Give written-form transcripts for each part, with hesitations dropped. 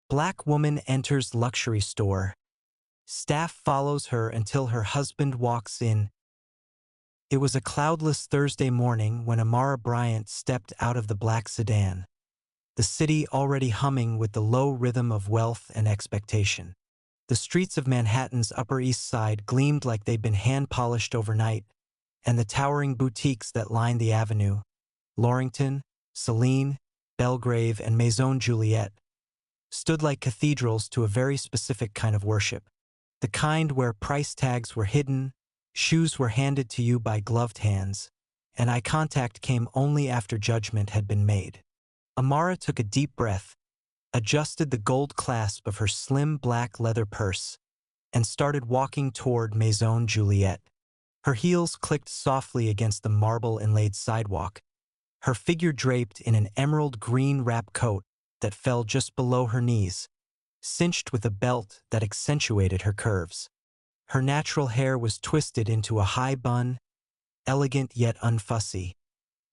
Black woman enters luxury store. Staff follows her until her husband walks in. It was a cloudless Thursday morning when Amara Bryant stepped out of the black sedan, the city already humming with the low rhythm of wealth and expectation. The streets of Manhattan's Upper East Side gleamed like they'd been hand-polished overnight, and the towering boutiques that lined the avenue, Laurington, Celine, Belgrave, and Maison Juliet, stood like cathedrals to a very specific kind of worship. The kind where price tags were hidden, shoes were handed to you by gloved hands, and eye contact came only after judgment had been made. Amara took a deep breath, adjusted the gold clasp of her slim black leather purse, and started walking toward Maison Juliet. Her heels clicked softly against the marble-inlaid sidewalk, her figure draped in an emerald green wrap coat that fell just below her knees, cinched with a belt that accentuated her curves. Her natural hair was twisted into a high bun, elegant yet unfussy,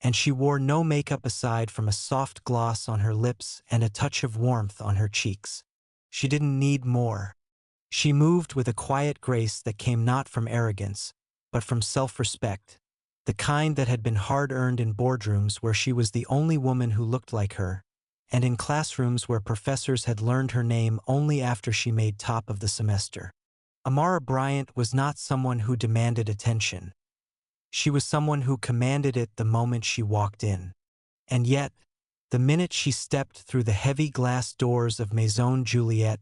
and she wore no makeup aside from a soft gloss on her lips and a touch of warmth on her cheeks. She didn't need more. She moved with a quiet grace that came not from arrogance, but from self-respect, the kind that had been hard-earned in boardrooms where she was the only woman who looked like her, and in classrooms where professors had learned her name only after she made top of the semester. Amara Bryant was not someone who demanded attention. She was someone who commanded it the moment she walked in. And yet, the minute she stepped through the heavy glass doors of Maison Juliet,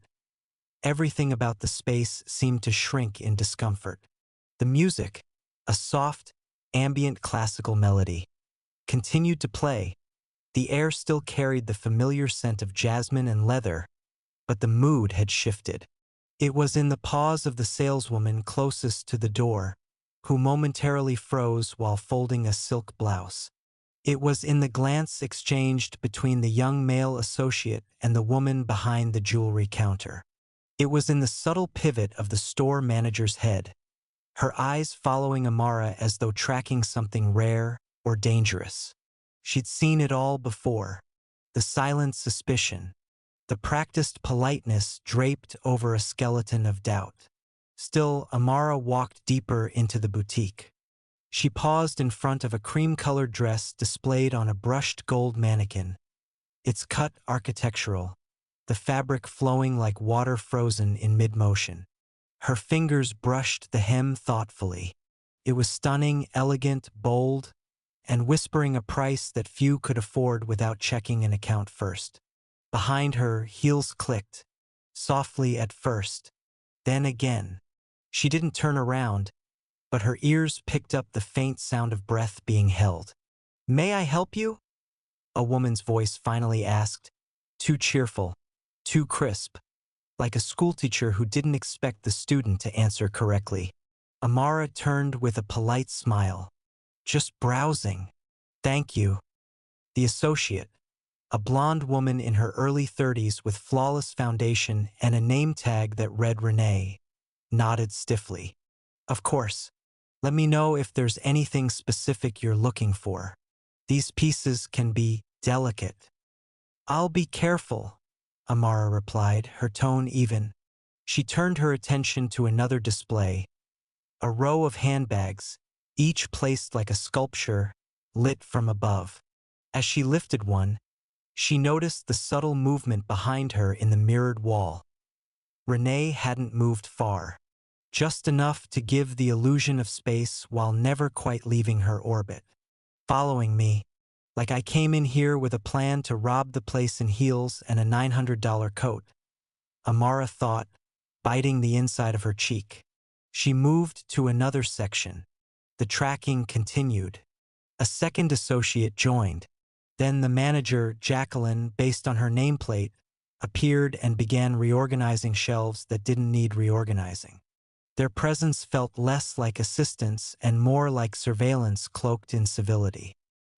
everything about the space seemed to shrink in discomfort. The music, a soft, ambient classical melody, continued to play. The air still carried the familiar scent of jasmine and leather, but the mood had shifted. It was in the pause of the saleswoman closest to the door, who momentarily froze while folding a silk blouse. It was in the glance exchanged between the young male associate and the woman behind the jewelry counter. It was in the subtle pivot of the store manager's head, her eyes following Amara as though tracking something rare or dangerous. She'd seen it all before, the silent suspicion, the practiced politeness draped over a skeleton of doubt. Still, Amara walked deeper into the boutique. She paused in front of a cream-colored dress displayed on a brushed gold mannequin, its cut architectural, the fabric flowing like water frozen in mid-motion. Her fingers brushed the hem thoughtfully. It was stunning, elegant, bold, and whispering a price that few could afford without checking an account first. Behind her, heels clicked, softly at first, then again. She didn't turn around, but her ears picked up the faint sound of breath being held. "May I help you?" a woman's voice finally asked, too cheerful, too crisp, like a schoolteacher who didn't expect the student to answer correctly. Amara turned with a polite smile. "Just browsing. Thank you." The associate, a blonde woman in her early 30s with flawless foundation and a name tag that read Renee, nodded stiffly. "Of course. Let me know if there's anything specific you're looking for. These pieces can be delicate." "I'll be careful," Amara replied, her tone even. She turned her attention to another display, a row of handbags, each placed like a sculpture, lit from above. As she lifted one, she noticed the subtle movement behind her in the mirrored wall. Renee hadn't moved far, just enough to give the illusion of space while never quite leaving her orbit. "Following me, like I came in here with a plan to rob the place in heels and a $900 coat," Amara thought, biting the inside of her cheek. She moved to another section. The tracking continued. A second associate joined. Then the manager, Jacqueline, based on her nameplate, appeared and began reorganizing shelves that didn't need reorganizing. Their presence felt less like assistance and more like surveillance cloaked in civility.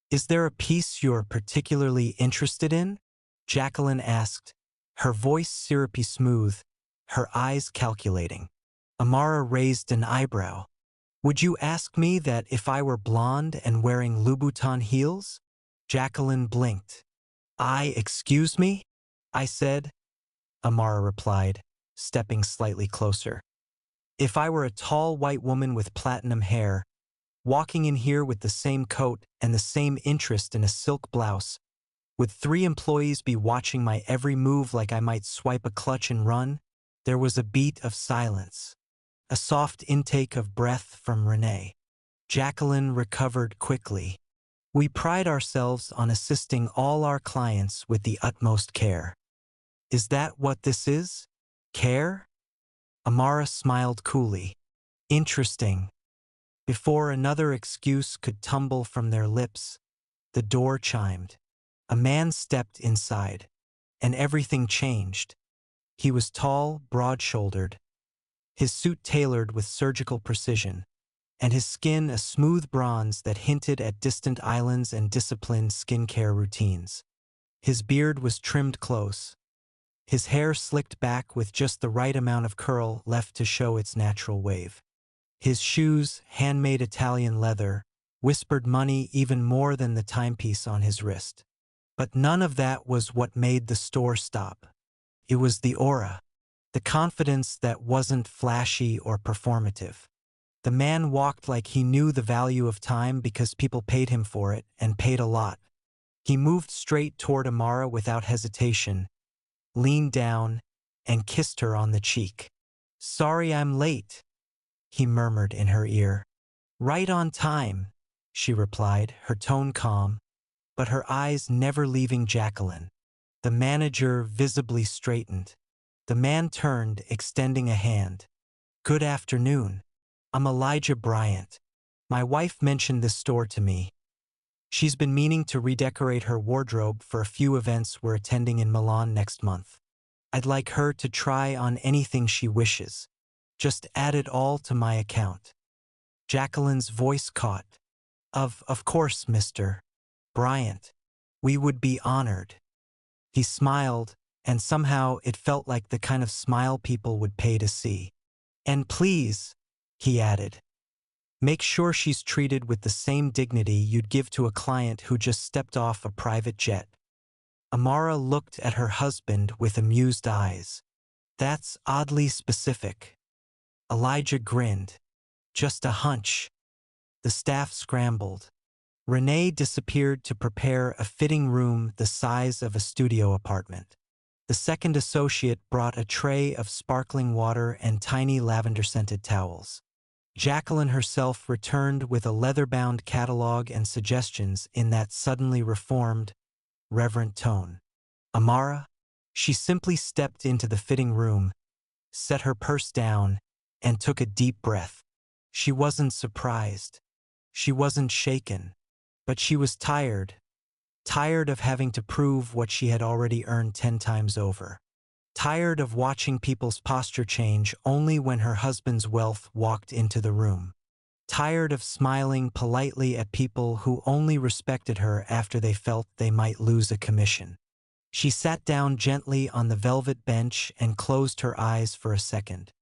"Is there a piece you're particularly interested in?" Jacqueline asked, her voice syrupy smooth, her eyes calculating. Amara raised an eyebrow. "Would you ask me that if I were blonde and wearing Louboutin heels?" Jacqueline blinked. "Excuse me?" I said. Amara replied, stepping slightly closer. If I were a tall white woman with platinum hair, walking in here with the same coat and the same interest in a silk blouse, would 3 employees be watching my every move like I might swipe a clutch and run? There was a beat of silence, a soft intake of breath from Renee. Jacqueline recovered quickly. We pride ourselves on assisting all our clients with the utmost care. Is that what this is? Care? Amara smiled coolly. Interesting. Before another excuse could tumble from their lips, the door chimed. A man stepped inside, and everything changed. He was tall, broad-shouldered, his suit tailored with surgical precision, and his skin a smooth bronze that hinted at distant islands and disciplined skincare routines. His beard was trimmed close, his hair slicked back with just the right amount of curl left to show its natural wave. His shoes, handmade Italian leather, whispered money even more than the timepiece on his wrist. But none of that was what made the store stop. It was the aura, the confidence that wasn't flashy or performative. The man walked like he knew the value of time because people paid him for it, and paid a lot. He moved straight toward Amara without hesitation, leaned down, and kissed her on the cheek. "Sorry I'm late," he murmured in her ear. "Right on time," she replied, her tone calm, but her eyes never leaving Jacqueline. The manager visibly straightened. The man turned, extending a hand. "Good afternoon. I'm Elijah Bryant. My wife mentioned this store to me. She's been meaning to redecorate her wardrobe for a few events we're attending in Milan next month. I'd like her to try on anything she wishes. Just add it all to my account." Jacqueline's voice caught. Of course, Mr. Bryant. We would be honored." He smiled, and somehow it felt like the kind of smile people would pay to see. "And please," he added, "make sure she's treated with the same dignity you'd give to a client who just stepped off a private jet." Amara looked at her husband with amused eyes. "That's oddly specific." Elijah grinned. "Just a hunch." The staff scrambled. Renee disappeared to prepare a fitting room the size of a studio apartment. The second associate brought a tray of sparkling water and tiny lavender-scented towels. Jacqueline herself returned with a leather-bound catalog and suggestions in that suddenly reformed, reverent tone. Amara? She simply stepped into the fitting room, set her purse down, and took a deep breath. She wasn't surprised. She wasn't shaken. But she was tired. Tired of having to prove what she had already earned 10 times over. Tired of watching people's posture change only when her husband's wealth walked into the room. Tired of smiling politely at people who only respected her after they felt they might lose a commission. She sat down gently on the velvet bench and closed her eyes for a second.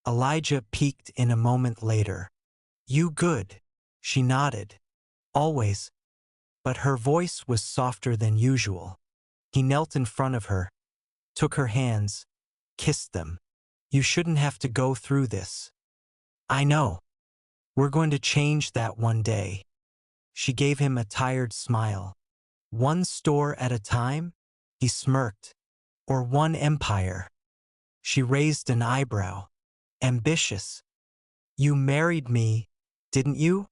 Elijah peeked in a moment later. "You good?" She nodded. "Always." But her voice was softer than usual. He knelt in front of her, took her hands, kissed them. "You shouldn't have to go through this." "I know. We're going to change that one day." She gave him a tired smile. "One store at a time?" He smirked. "Or one empire?" She raised an eyebrow. "Ambitious. You married me, didn't you?"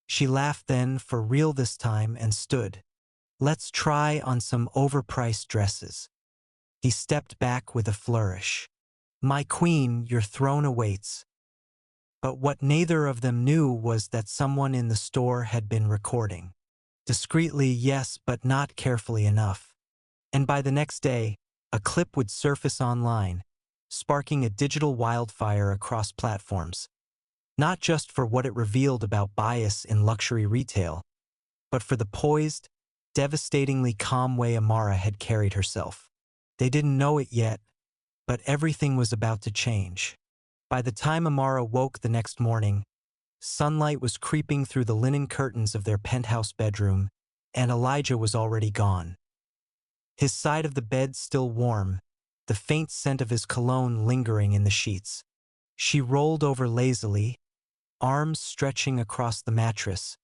She laughed then, for real this time, and stood. "Let's try on some overpriced dresses." He stepped back with a flourish. "My queen, your throne awaits." But what neither of them knew was that someone in the store had been recording. Discreetly, yes, but not carefully enough. And by the next day, a clip would surface online, sparking a digital wildfire across platforms. Not just for what it revealed about bias in luxury retail, but for the poised, devastatingly calm way Amara had carried herself. They didn't know it yet, but everything was about to change. By the time Amara woke the next morning, sunlight was creeping through the linen curtains of their penthouse bedroom, and Elijah was already gone. His side of the bed still warm, the faint scent of his cologne lingering in the sheets. She rolled over lazily, arms stretching across the mattress,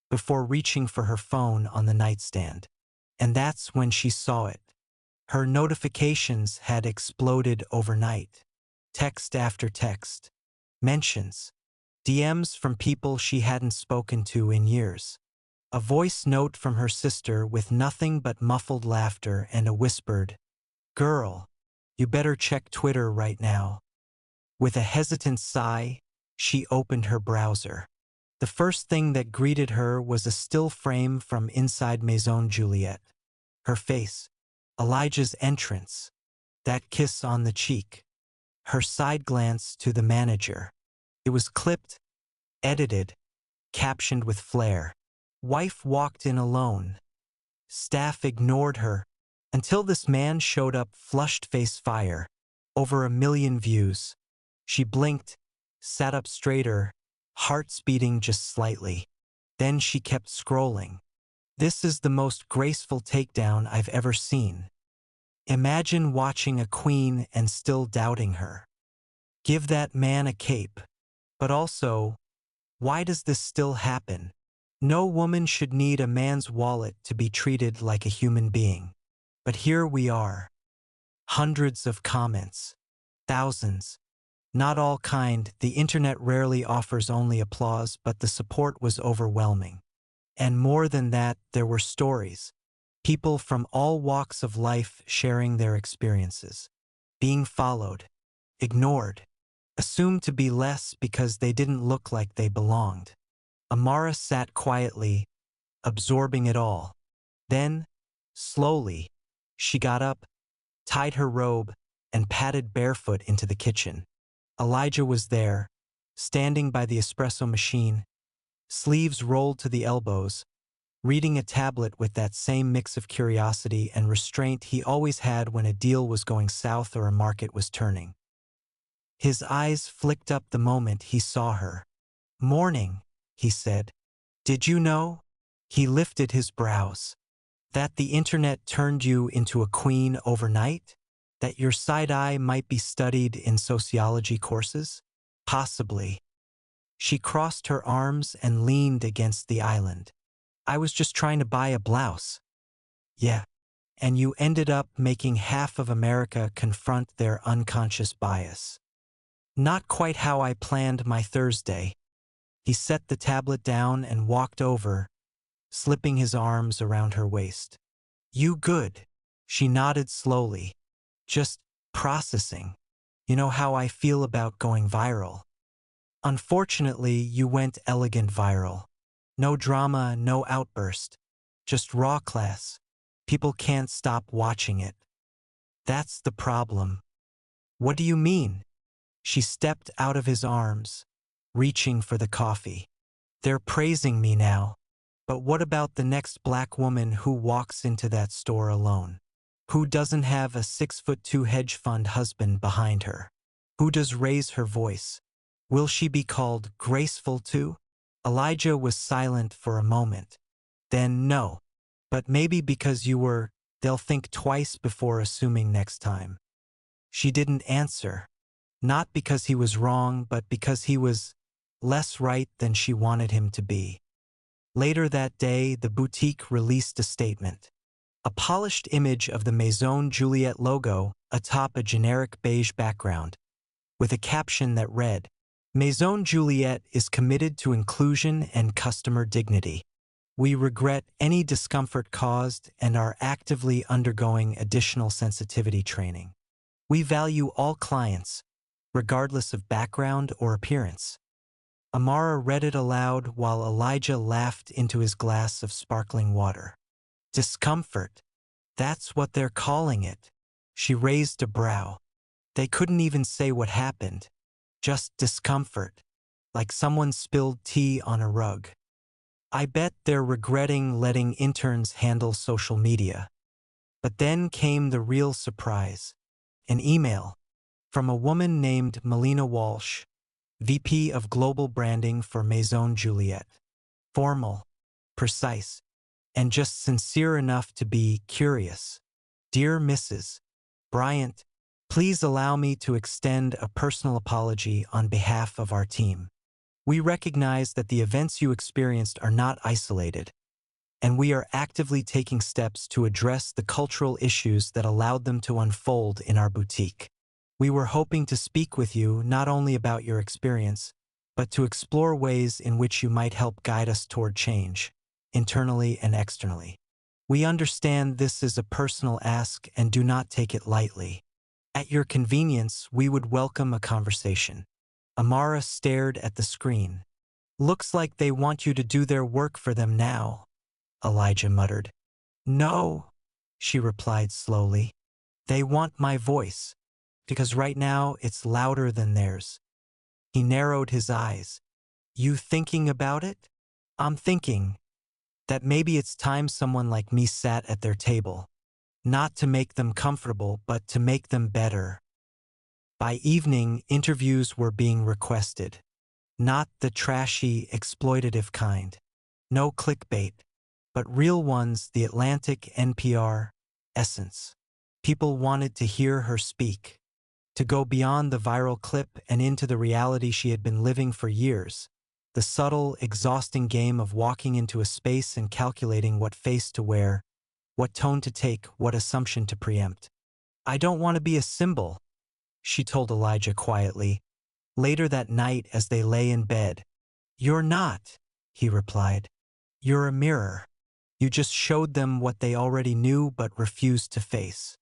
before reaching for her phone on the nightstand. And that's when she saw it. Her notifications had exploded overnight. Text after text. Mentions. DMs from people she hadn't spoken to in years. A voice note from her sister with nothing but muffled laughter and a whispered, "Girl, you better check Twitter right now." With a hesitant sigh, she opened her browser. The first thing that greeted her was a still frame from inside Maison Juliet. Her face, Elijah's entrance, that kiss on the cheek. Her side glance to the manager. It was clipped, edited, captioned with flair. Wife walked in alone. Staff ignored her until this man showed up, flushed face fire. Over 1 million views. She blinked, sat up straighter, hearts beating just slightly. Then she kept scrolling. This is the most graceful takedown I've ever seen. Imagine watching a queen and still doubting her. Give that man a cape. But also, why does this still happen? No woman should need a man's wallet to be treated like a human being. But here we are. Hundreds of comments. Thousands. Not all kind. The internet rarely offers only applause, but the support was overwhelming. And more than that, there were stories. People from all walks of life sharing their experiences. Being followed. Ignored. Assumed to be less because they didn't look like they belonged. Amara sat quietly, absorbing it all. Then, slowly, she got up, tied her robe, and padded barefoot into the kitchen. Elijah was there, standing by the espresso machine, sleeves rolled to the elbows, reading a tablet with that same mix of curiosity and restraint he always had when a deal was going south or a market was turning. His eyes flicked up the moment he saw her. "Morning," he said. "Did you know?" He lifted his brows. "That the internet turned you into a queen overnight? That your side eye might be studied in sociology courses? Possibly." She crossed her arms and leaned against the island. "I was just trying to buy a blouse." "Yeah. And you ended up making half of America confront their unconscious bias." "Not quite how I planned my Thursday." He set the tablet down and walked over, slipping his arms around her waist. "You good?" She nodded slowly. "Just processing. You know how I feel about going viral." "Unfortunately, you went elegant viral. No drama, no outburst. Just raw class. People can't stop watching it." "That's the problem." "What do you mean?" She stepped out of his arms, reaching for the coffee. "They're praising me now. But what about the next black woman who walks into that store alone? Who doesn't have a 6'2" hedge fund husband behind her? Who does raise her voice? Will she be called graceful too?" Elijah was silent for a moment. Then, "No. But maybe because you were, they'll think twice before assuming next time." She didn't answer. Not because he was wrong, but because he was less right than she wanted him to be. Later that day, the boutique released a statement. A polished image of the Maison Juliet logo atop a generic beige background, with a caption that read, "Maison Juliet is committed to inclusion and customer dignity. We regret any discomfort caused and are actively undergoing additional sensitivity training. We value all clients, regardless of background or appearance." Amara read it aloud while Elijah laughed into his glass of sparkling water. "Discomfort. That's what they're calling it." She raised a brow. They couldn't even say what happened. Just discomfort. Like someone spilled tea on a rug. "I bet they're regretting letting interns handle social media." But then came the real surprise. An email from a woman named Melina Walsh, VP of Global Branding for Maison Juliet. Formal, precise, and just sincere enough to be curious. "Dear Mrs. Bryant, Please allow me to extend a personal apology on behalf of our team. We recognize that the events you experienced are not isolated, and we are actively taking steps to address the cultural issues that allowed them to unfold in our boutique. We were hoping to speak with you not only about your experience, but to explore ways in which you might help guide us toward change, internally and externally. We understand this is a personal ask and do not take it lightly. At your convenience, we would welcome a conversation. Amara stared at the screen. Looks like they want you to do their work for them now, Elijah muttered. No, she replied slowly. They want my voice, because right now it's louder than theirs. He narrowed his eyes. You thinking about it? I'm thinking that maybe it's time someone like me sat at their table. Not to make them comfortable, but to make them better. By evening, interviews were being requested. Not the trashy, exploitative kind. No clickbait, but real ones, the Atlantic, NPR, Essence. People wanted to hear her speak, to go beyond the viral clip and into the reality she had been living for years. The subtle, exhausting game of walking into a space and calculating what face to wear, what tone to take, what assumption to preempt. I don't want to be a symbol, she told Elijah quietly, later that night as they lay in bed. You're not, he replied. You're a mirror. You just showed them what they already knew but refused to face.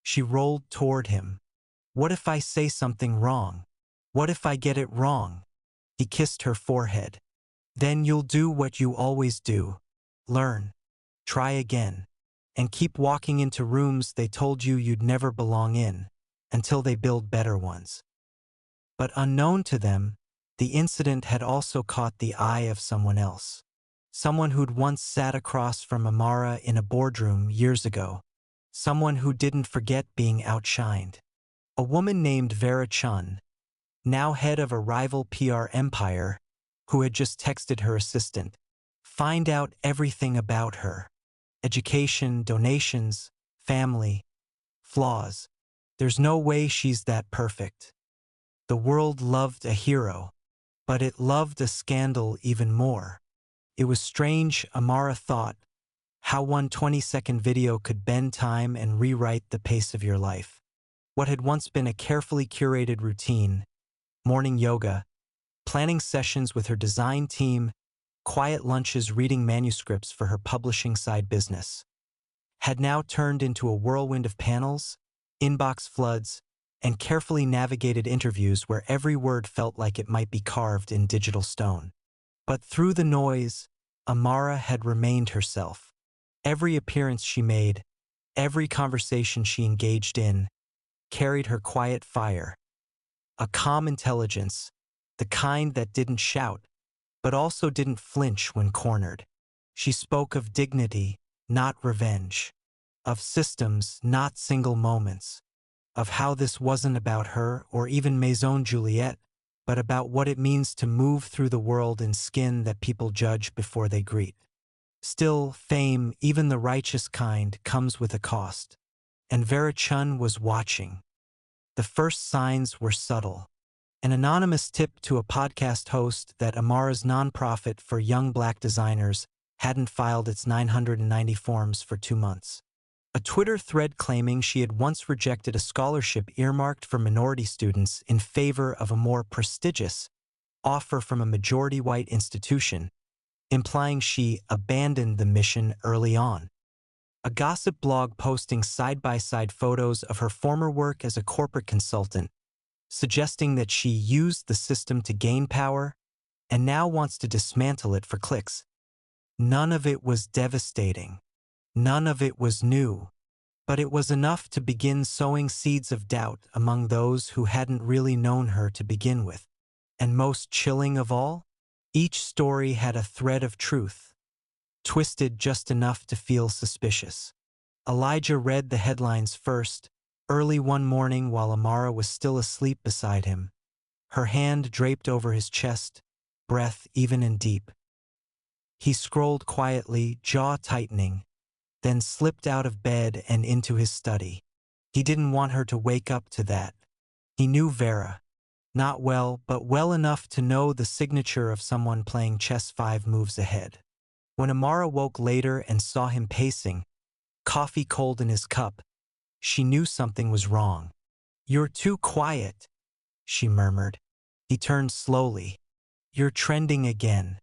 She rolled toward him. What if I say something wrong? What if I get it wrong? He kissed her forehead. Then you'll do what you always do. Learn. Try again. And keep walking into rooms they told you you'd never belong in, until they build better ones. But unknown to them, the incident had also caught the eye of someone else. Someone who'd once sat across from Amara in a boardroom years ago. Someone who didn't forget being outshined. A woman named Vera Chun, now head of a rival PR empire, who had just texted her assistant. Find out everything about her. Education, donations, family, flaws. There's no way she's that perfect. The world loved a hero, but it loved a scandal even more. It was strange, Amara thought, how one 20-second video could bend time and rewrite the pace of your life. What had once been a carefully curated routine, morning yoga, planning sessions with her design team, quiet lunches reading manuscripts for her publishing side business, had now turned into a whirlwind of panels, inbox floods, and carefully navigated interviews where every word felt like it might be carved in digital stone. But through the noise, Amara had remained herself. Every appearance she made, every conversation she engaged in, carried her quiet fire. A calm intelligence, the kind that didn't shout, but also didn't flinch when cornered. She spoke of dignity, not revenge. Of systems, not single moments. Of how this wasn't about her or even Maison Juliet, but about what it means to move through the world in skin that people judge before they greet. Still, fame, even the righteous kind, comes with a cost. And Vera Chun was watching. The first signs were subtle. An anonymous tip to a podcast host that Amara's nonprofit for young Black designers hadn't filed its 990 forms for 2 months. A Twitter thread claiming she had once rejected a scholarship earmarked for minority students in favor of a more prestigious offer from a majority-white institution, implying she abandoned the mission early on. A gossip blog posting side-by-side photos of her former work as a corporate consultant, suggesting that she used the system to gain power and now wants to dismantle it for clicks. None of it was devastating. None of it was new. But it was enough to begin sowing seeds of doubt among those who hadn't really known her to begin with. And most chilling of all, each story had a thread of truth, twisted just enough to feel suspicious. Elijah read the headlines first, early one morning while Amara was still asleep beside him, her hand draped over his chest, breath even and deep. He scrolled quietly, jaw tightening, then slipped out of bed and into his study. He didn't want her to wake up to that. He knew Vera. Not well, but well enough to know the signature of someone playing chess 5 moves ahead. When Amara woke later and saw him pacing, coffee cold in his cup, she knew something was wrong. "You're too quiet," she murmured. He turned slowly. "You're trending again."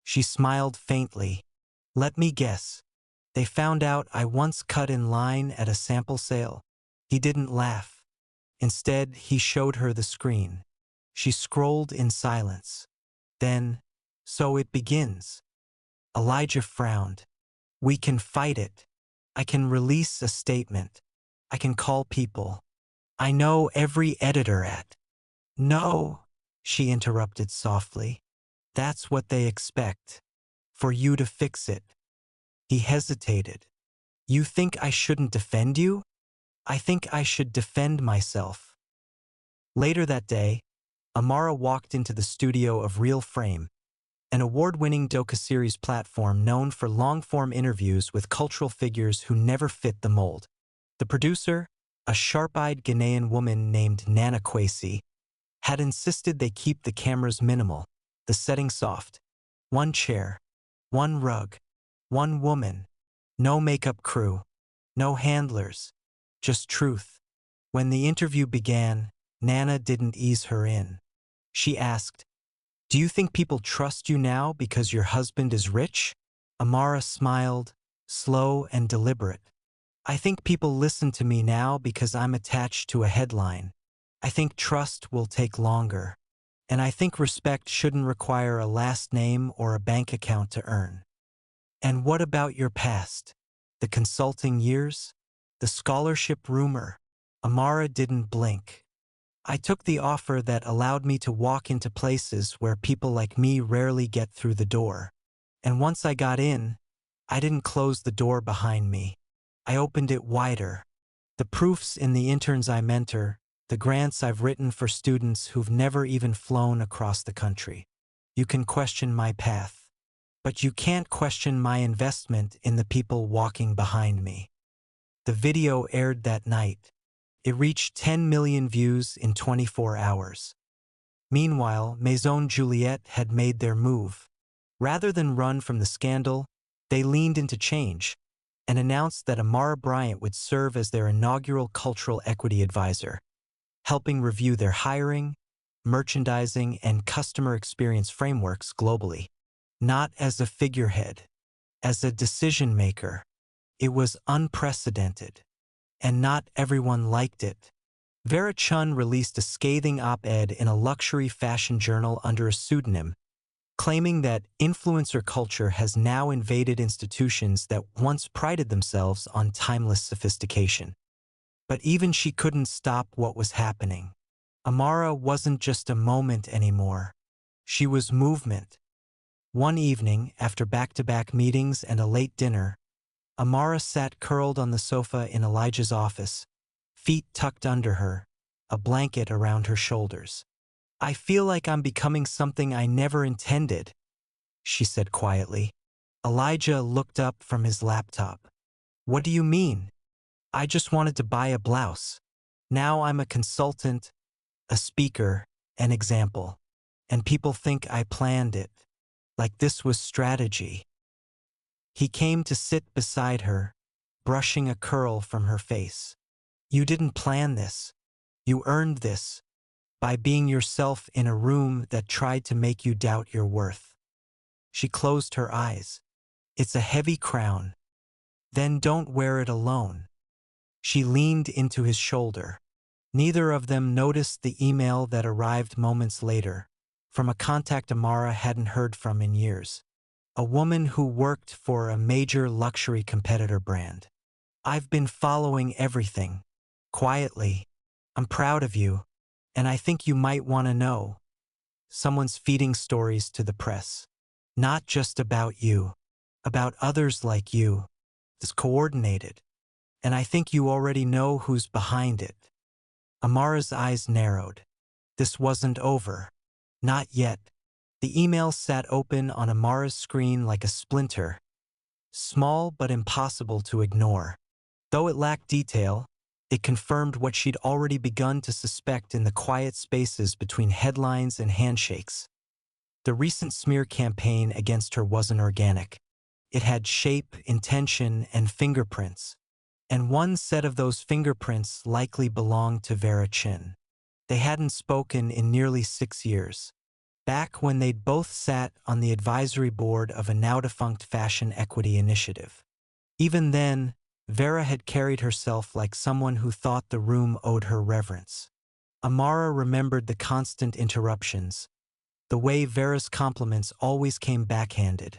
She smiled faintly. "Let me guess. They found out I once cut in line at a sample sale." He didn't laugh. Instead, he showed her the screen. She scrolled in silence. Then, "So it begins." Elijah frowned. "We can fight it. I can release a statement. I can call people. I know every editor at—" "No," she interrupted softly. "That's what they expect. For you to fix it." He hesitated. "You think I shouldn't defend you?" "I think I should defend myself." Later that day, Amara walked into the studio of Real Frame, an award-winning docuseries platform known for long-form interviews with cultural figures who never fit the mold. The producer, a sharp-eyed Ghanaian woman named Nana Kwesi, had insisted they keep the cameras minimal, the setting soft. One chair, one rug, one woman, no makeup crew, no handlers, just truth. When the interview began, Nana didn't ease her in. She asked, "Do you think people trust you now because your husband is rich?" Amara smiled, slow and deliberate. "I think people listen to me now because I'm attached to a headline. I think trust will take longer. And I think respect shouldn't require a last name or a bank account to earn." "And what about your past? The consulting years? The scholarship rumor?" Amara didn't blink. "I took the offer that allowed me to walk into places where people like me rarely get through the door. And once I got in, I didn't close the door behind me. I opened it wider. The proof's in the interns I mentor, the grants I've written for students who've never even flown across the country. You can question my path, but you can't question my investment in the people walking behind me." The video aired that night. It reached 10 million views in 24 hours. Meanwhile, Maison Juliet had made their move. Rather than run from the scandal, they leaned into change and announced that Amara Bryant would serve as their inaugural cultural equity advisor, helping review their hiring, merchandising, and customer experience frameworks globally. Not as a figurehead, as a decision maker. It was unprecedented. And not everyone liked it. Vera Chun released a scathing op-ed in a luxury fashion journal under a pseudonym, claiming that influencer culture has now invaded institutions that once prided themselves on timeless sophistication. But even she couldn't stop what was happening. Amara wasn't just a moment anymore. She was movement. One evening, after back-to-back meetings and a late dinner, Amara sat curled on the sofa in Elijah's office, feet tucked under her, a blanket around her shoulders. "I feel like I'm becoming something I never intended," she said quietly. Elijah looked up from his laptop. "What do you mean?" "I just wanted to buy a blouse. Now I'm a consultant, a speaker, an example. And people think I planned it. Like this was strategy." He came to sit beside her, brushing a curl from her face. "You didn't plan this. You earned this by being yourself in a room that tried to make you doubt your worth." She closed her eyes. "It's a heavy crown. Then don't wear it alone." She leaned into his shoulder. Neither of them noticed the email that arrived moments later, from a contact Amara hadn't heard from in years. A woman who worked for a major luxury competitor brand. "I've been following everything. Quietly. I'm proud of you, and I think you might want to know. Someone's feeding stories to the press. Not just about you. About others like you. It's coordinated. And I think you already know who's behind it." Amara's eyes narrowed. This wasn't over. Not yet. The email sat open on Amara's screen like a splinter, small but impossible to ignore. Though it lacked detail, It confirmed what she'd already begun to suspect in the quiet spaces between headlines and handshakes. The recent smear campaign against her wasn't organic. It had shape, intention, and fingerprints. And one set of those fingerprints likely belonged to Vera Chin. They hadn't spoken in nearly 6 years, back when they'd both sat on the advisory board of a now-defunct fashion equity initiative. Even then, Vera had carried herself like someone who thought the room owed her reverence. Amara remembered the constant interruptions, the way Vera's compliments always came backhanded,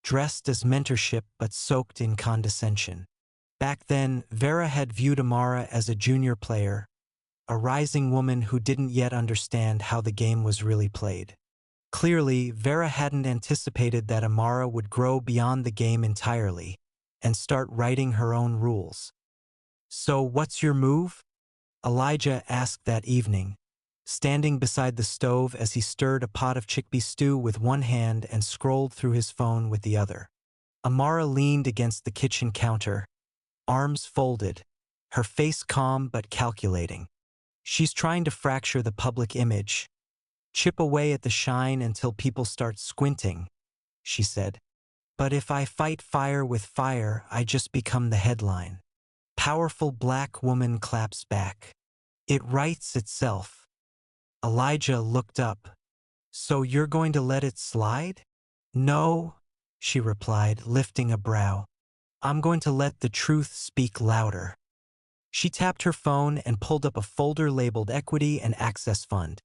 dressed as mentorship but soaked in condescension. Back then, Vera had viewed Amara as a junior player, a rising woman who didn't yet understand how the game was really played. Clearly, Vera hadn't anticipated that Amara would grow beyond the game entirely and start writing her own rules. "So what's your move?" Elijah asked that evening, standing beside the stove as he stirred a pot of chickpea stew with one hand and scrolled through his phone with the other. Amara leaned against the kitchen counter, arms folded, her face calm but calculating. "She's trying to fracture the public image, chip away at the shine until people start squinting," she said. "But if I fight fire with fire, I just become the headline." Powerful black woman claps back. "It writes itself." Elijah looked up. "So you're going to let it slide?" "No," she replied, lifting a brow. "I'm going to let the truth speak louder." She tapped her phone and pulled up a folder labeled Equity and Access Fund,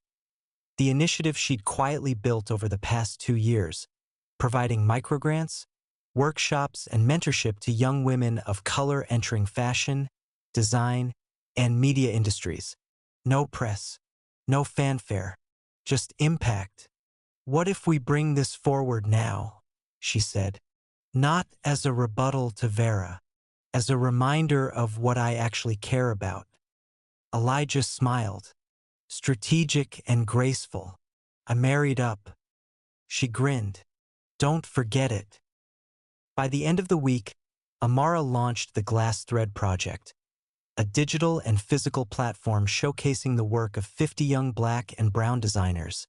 the initiative she'd quietly built over the past 2 years, providing microgrants, workshops, and mentorship to young women of color entering fashion, design, and media industries. No press, no fanfare, just impact. "What if we bring this forward now?" she said. "Not as a rebuttal to Vera, as a reminder of what I actually care about." Elijah smiled, strategic and graceful. "I married up." She grinned. "Don't forget it." By the end of the week, Amara launched the Glass Thread Project, a digital and physical platform showcasing the work of 50 young Black and brown designers,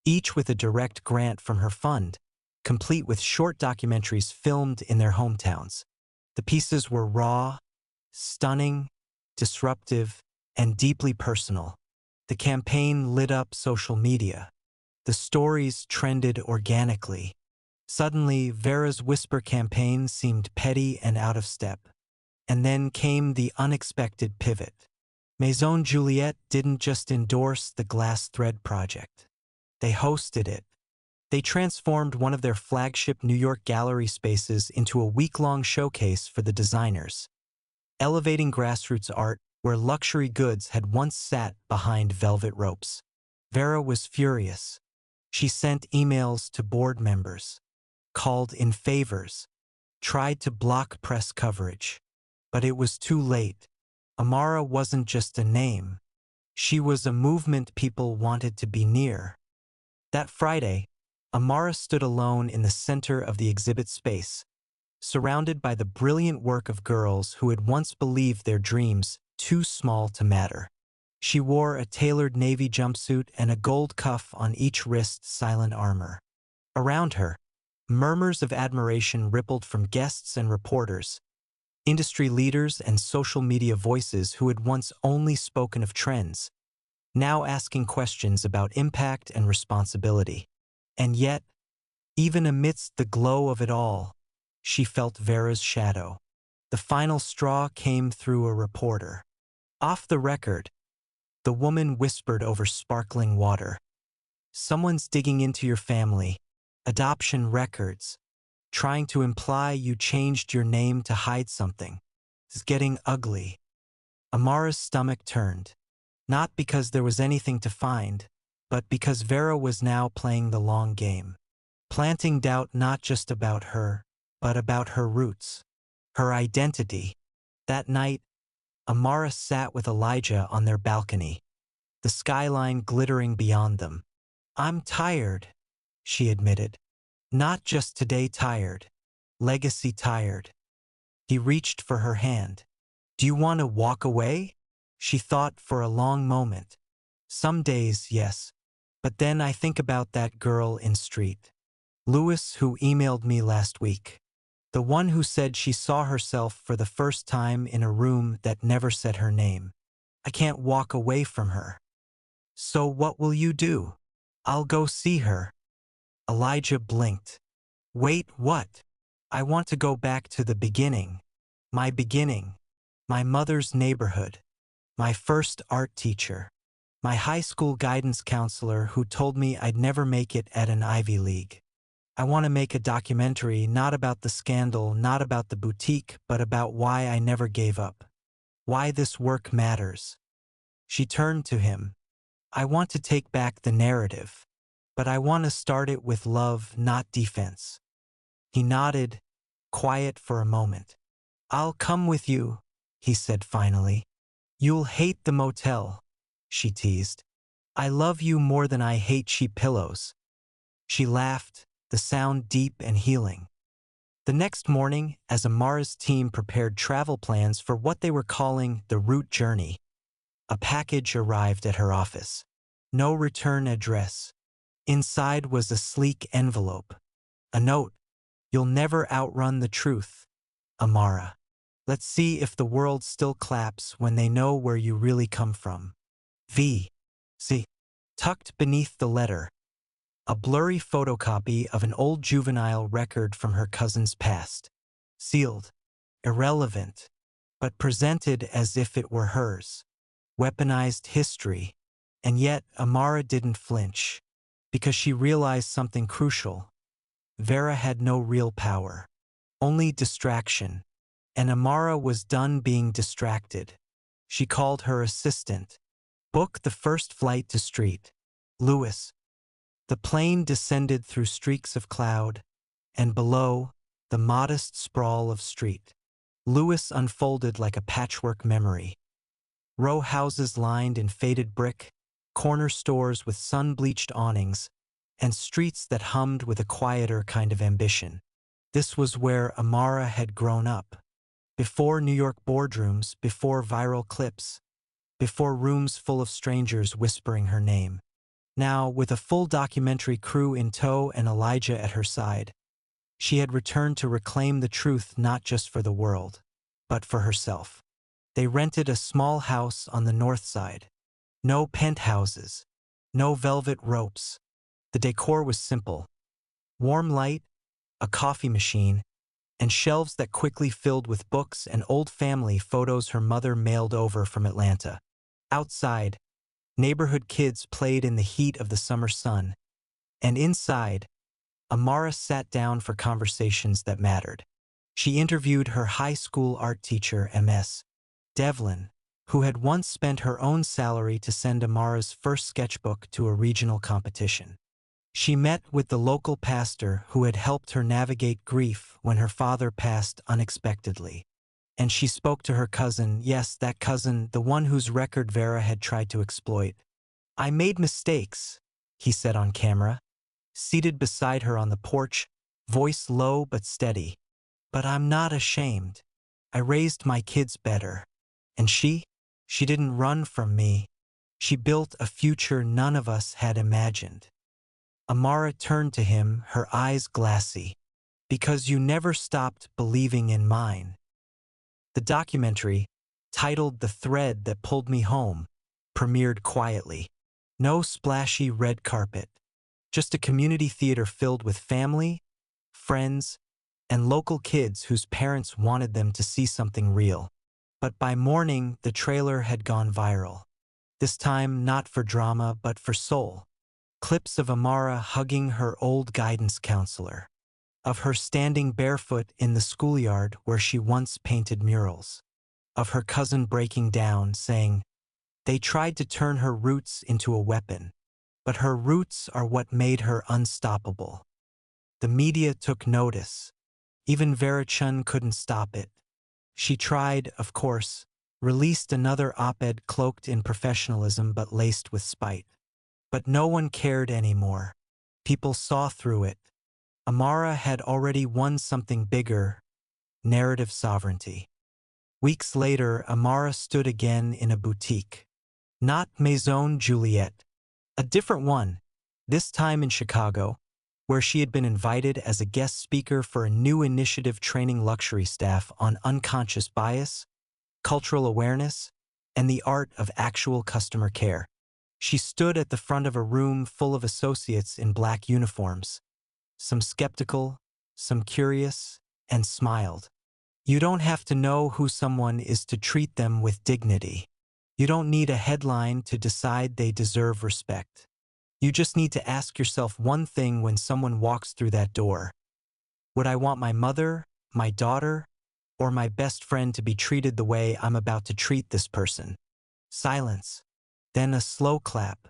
each with a direct grant from her fund, complete with short documentaries filmed in their hometowns. The pieces were raw, stunning, disruptive, and deeply personal. The campaign lit up social media. The stories trended organically. Suddenly, Vera's whisper campaign seemed petty and out of step. And then came the unexpected pivot. Maison Juliet didn't just endorse the Glass Thread Project. They hosted it. They transformed one of their flagship New York gallery spaces into a week-long showcase for the designers, elevating grassroots art where luxury goods had once sat behind velvet ropes. Vera was furious. She sent emails to board members, called in favors, tried to block press coverage. But it was too late. Amara wasn't just a name. She was a movement people wanted to be near. That Friday, Amara stood alone in the center of the exhibit space, surrounded by the brilliant work of girls who had once believed their dreams too small to matter. She wore a tailored navy jumpsuit and a gold cuff on each wrist, silent armor. Around her, murmurs of admiration rippled from guests and reporters, industry leaders and social media voices who had once only spoken of trends, now asking questions about impact and responsibility. And yet, even amidst the glow of it all, she felt Vera's shadow. The final straw came through a reporter. Off the record, the woman whispered over sparkling water. "Someone's digging into your family, adoption records, trying to imply you changed your name to hide something. It's getting ugly." Amara's stomach turned, not because there was anything to find, but because Vera was now playing the long game, planting doubt not just about her, but about her roots, her identity. That night, Amara sat with Elijah on their balcony, the skyline glittering beyond them. "I'm tired," she admitted. "Not just today tired, legacy tired." He reached for her hand. Do you want to walk away? She thought for a long moment. Some days, yes. But then I think about that girl in street. Lewis, who emailed me last week. The one who said she saw herself for the first time in a room that never said her name. I can't walk away from her. So what will you do? I'll go see her. Elijah blinked. Wait, what? I want to go back to the beginning. My beginning. My mother's neighborhood. My first art teacher. My high school guidance counselor who told me I'd never make it at an Ivy League. I want to make a documentary not about the scandal, not about the boutique, but about why I never gave up. Why this work matters. She turned to him. I want to take back the narrative, but I want to start it with love, not defense. He nodded, quiet for a moment. I'll come with you, he said finally. You'll hate the motel, she teased. I love you more than I hate cheap pillows. She laughed, the sound deep and healing. The next morning, as Amara's team prepared travel plans for what they were calling the route journey, a package arrived at her office. No return address. Inside was a sleek envelope. A note. You'll never outrun the truth, Amara. Let's see if the world still claps when they know where you really come from. V. C. Tucked beneath the letter, a blurry photocopy of an old juvenile record from her cousin's past. Sealed. Irrelevant. But presented as if it were hers. Weaponized history. And yet Amara didn't flinch. Because she realized something crucial. Vera had no real power. Only distraction. And Amara was done being distracted. She called her assistant. Book the first flight to street. Lewis. The plane descended through streaks of cloud, and below, the modest sprawl of street. Lewis unfolded like a patchwork memory. Row houses lined in faded brick, corner stores with sun-bleached awnings, and streets that hummed with a quieter kind of ambition. This was where Amara had grown up. Before New York boardrooms, before viral clips, before rooms full of strangers whispering her name. Now, with a full documentary crew in tow and Elijah at her side, she had returned to reclaim the truth not just for the world, but for herself. They rented a small house on the north side. No penthouses, no velvet ropes. The decor was simple. Warm light, a coffee machine, and shelves that quickly filled with books and old family photos her mother mailed over from Atlanta. Outside, neighborhood kids played in the heat of the summer sun. And inside, Amara sat down for conversations that mattered. She interviewed her high school art teacher, Ms. Devlin, who had once spent her own salary to send Amara's first sketchbook to a regional competition. She met with the local pastor who had helped her navigate grief when her father passed unexpectedly. And she spoke to her cousin, yes, that cousin, the one whose record Vera had tried to exploit. I made mistakes, he said on camera, seated beside her on the porch, voice low but steady. But I'm not ashamed. I raised my kids better. And she didn't run from me. She built a future none of us had imagined. Amara turned to him, her eyes glassy. Because you never stopped believing in mine. The documentary, titled The Thread That Pulled Me Home, premiered quietly. No splashy red carpet. Just a community theater filled with family, friends, and local kids whose parents wanted them to see something real. But by morning, the trailer had gone viral. This time not for drama, but for soul. Clips of Amara hugging her old guidance counselor. Of her standing barefoot in the schoolyard where she once painted murals. Of her cousin breaking down, saying, they tried to turn her roots into a weapon, but her roots are what made her unstoppable. The media took notice. Even Vera Chun couldn't stop it. She tried, of course, released another op-ed cloaked in professionalism but laced with spite. But no one cared anymore. People saw through it. Amara had already won something bigger, narrative sovereignty. Weeks later, Amara stood again in a boutique. Not Maison Juliette. A different one, this time in Chicago, where she had been invited as a guest speaker for a new initiative training luxury staff on unconscious bias, cultural awareness, and the art of actual customer care. She stood at the front of a room full of associates in black uniforms, some skeptical, some curious, and smiled. You don't have to know who someone is to treat them with dignity. You don't need a headline to decide they deserve respect. You just need to ask yourself one thing when someone walks through that door. Would I want my mother, my daughter, or my best friend to be treated the way I'm about to treat this person? Silence. Then a slow clap.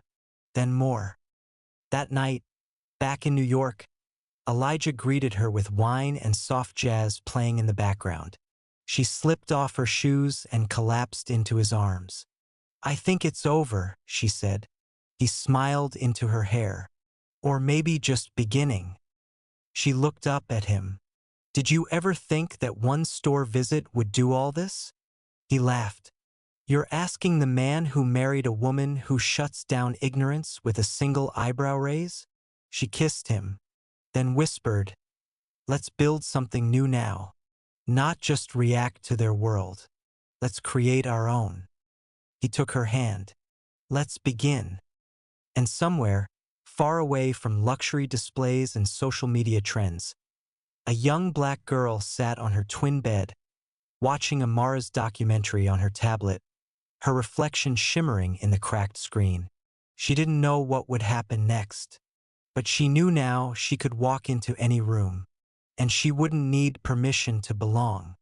Then more. That night, back in New York, Elijah greeted her with wine and soft jazz playing in the background. She slipped off her shoes and collapsed into his arms. I think it's over, she said. He smiled into her hair. Or maybe just beginning. She looked up at him. Did you ever think that one store visit would do all this? He laughed. You're asking the man who married a woman who shuts down ignorance with a single eyebrow raise? She kissed him, then whispered, let's build something new now. Not just react to their world. Let's create our own. He took her hand. Let's begin. And somewhere, far away from luxury displays and social media trends, a young black girl sat on her twin bed, watching Amara's documentary on her tablet, her reflection shimmering in the cracked screen. She didn't know what would happen next, but she knew now she could walk into any room, and she wouldn't need permission to belong.